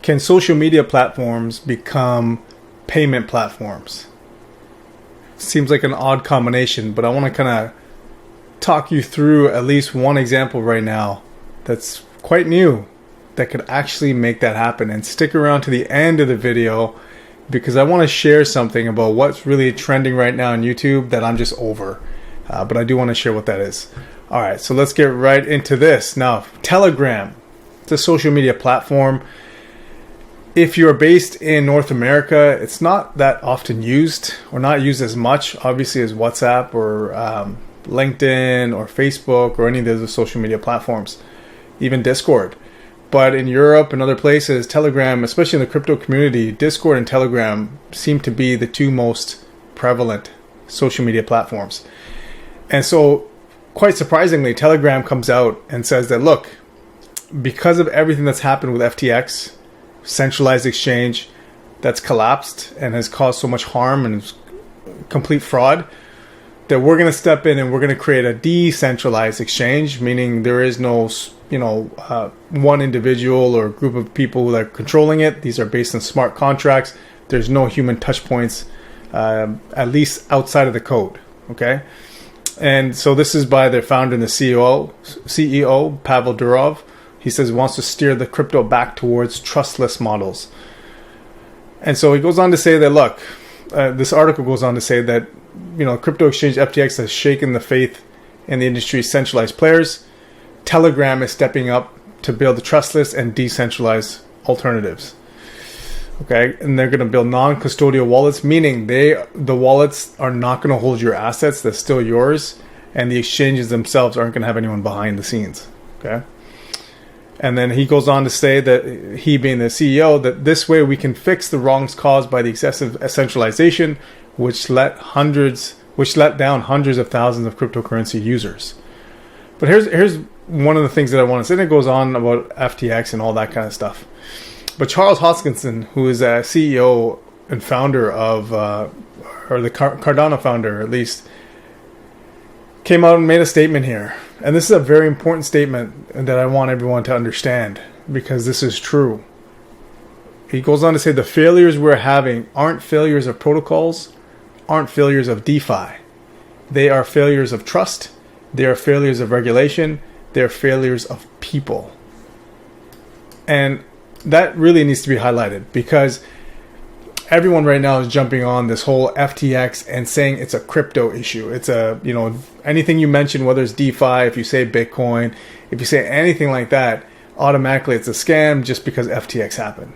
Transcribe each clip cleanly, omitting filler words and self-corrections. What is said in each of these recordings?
can social media platforms become payment platforms? Seems like an odd combination, but I want to kind of talk you through at least one example right now that's quite new that could actually make that happen. And stick around to the end of the video because I want to share something about what's really trending right now on YouTube that I'm just over. But I do want to share what that is. All right, so let's get right into this. Now, Telegram, it's a social media platform. If you're based in North America, it's not that often used or not used as much, obviously, as WhatsApp or LinkedIn or Facebook or any of those social media platforms, even Discord. But in Europe and other places, Telegram, especially in the crypto community, Discord and Telegram seem to be the two most prevalent social media platforms. And so, quite surprisingly, Telegram comes out and says that, look, because of everything that's happened with FTX, centralized exchange that's collapsed and has caused so much harm and complete fraud, that we're going to step in and we're going to create a decentralized exchange, meaning there is no, one individual or group of people that are controlling it. These are based on smart contracts. There's no human touch points, at least outside of the code. Okay. And so this is by their founder and the CEO, Pavel Durov. He says he wants to steer the crypto back towards trustless models. And so he goes on to say that, look, this article goes on to say that, crypto exchange FTX has shaken the faith in the industry's centralized players. Telegram is stepping up to build trustless and decentralized alternatives. Okay, and they're going to build non-custodial wallets, meaning the wallets are not going to hold your assets; they're still yours, and the exchanges themselves aren't going to have anyone behind the scenes. Okay, and then he goes on to say that he, being the CEO, that this way we can fix the wrongs caused by the excessive centralization, which let down hundreds of thousands of cryptocurrency users. But here's one of the things that I want to say. And it goes on about FTX and all that kind of stuff. But Charles Hoskinson, who is a CEO and founder of, or the Cardano founder at least, came out and made a statement here. And this is a very important statement that I want everyone to understand because this is true. He goes on to say the failures we're having aren't failures of protocols, aren't failures of DeFi. They are failures of trust. They are failures of regulation. They are failures of people. And that really needs to be highlighted because everyone right now is jumping on this whole FTX and saying it's a crypto issue. It's anything you mention, whether it's DeFi, if you say Bitcoin, if you say anything like that, automatically it's a scam just because FTX happened.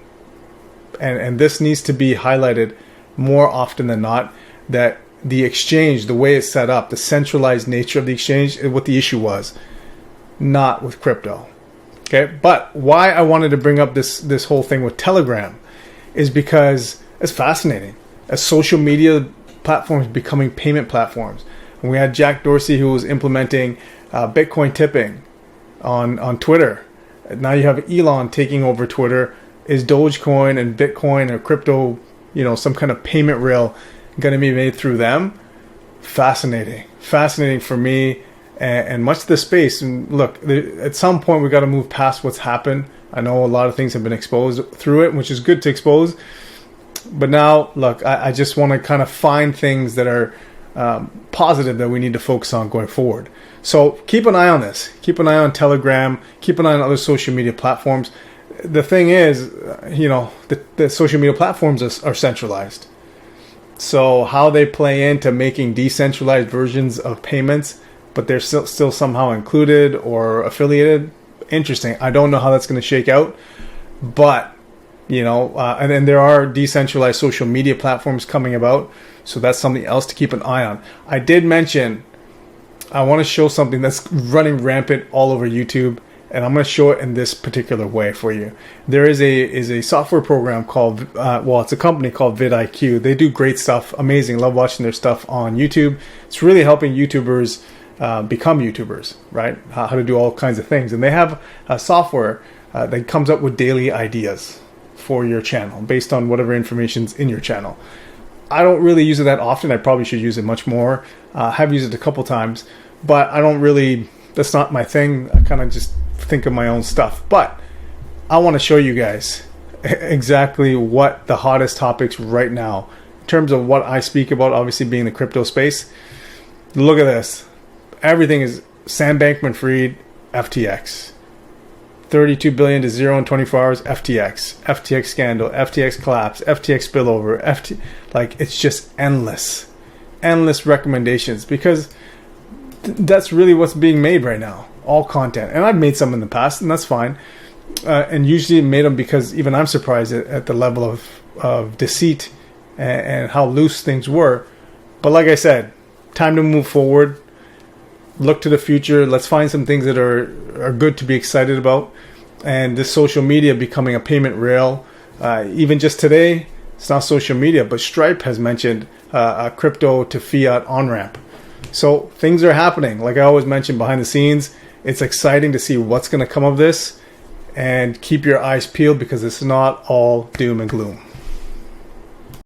And this needs to be highlighted more often than not, that the exchange, the way it's set up, the centralized nature of the exchange is what the issue was, not with crypto. Okay, but why I wanted to bring up this whole thing with Telegram is because it's fascinating. As social media platforms becoming payment platforms. And we had Jack Dorsey who was implementing Bitcoin tipping on Twitter. Now you have Elon taking over Twitter. Is Dogecoin and Bitcoin or crypto, some kind of payment rail going to be made through them? Fascinating for me. And much of the space, and look, at some point we got to move past what's happened. I know a lot of things have been exposed through it, which is good to expose. But now, look, I just want to kind of find things that are positive that we need to focus on going forward. So keep an eye on this. Keep an eye on Telegram. Keep an eye on other social media platforms. The thing is, the social media platforms are centralized. So how they play into making decentralized versions of payments, but they're still somehow included or affiliated. Interesting. I don't know how that's going to shake out, but and then there are decentralized social media platforms coming about, so that's something else to keep an eye on. I did mention I want to show something that's running rampant all over YouTube, and I'm going to show it in this particular way for you. There is a software program called, it's a company called vidIQ. They do great stuff, amazing. Love watching their stuff on YouTube. It's really helping YouTubers become YouTubers, right? How to do all kinds of things. And they have a software that comes up with daily ideas for your channel based on whatever information's in your channel. I don't really use it that often. I probably should use it much more. I have used it a couple times, but I don't really, that's not my thing. I kind of just think of my own stuff. But I want to show you guys exactly what the hottest topics right now in terms of what I speak about, obviously being the crypto space. Look at this. Everything is Sam Bankman-Fried, FTX. 32 billion to zero in 24 hours, FTX scandal, FTX collapse, FTX spillover, like it's just endless recommendations, because that's really what's being made right now, all content. And I've made some in the past, and that's fine. And usually made them because even I'm surprised at the level of deceit and how loose things were. But like I said, time to move forward. Look to the future. Let's find some things that are good to be excited about. And this social media becoming a payment rail. Even just today, it's not social media, but Stripe has mentioned a crypto to fiat on-ramp. So things are happening. Like I always mention behind the scenes, it's exciting to see what's going to come of this. And keep your eyes peeled, because it's not all doom and gloom.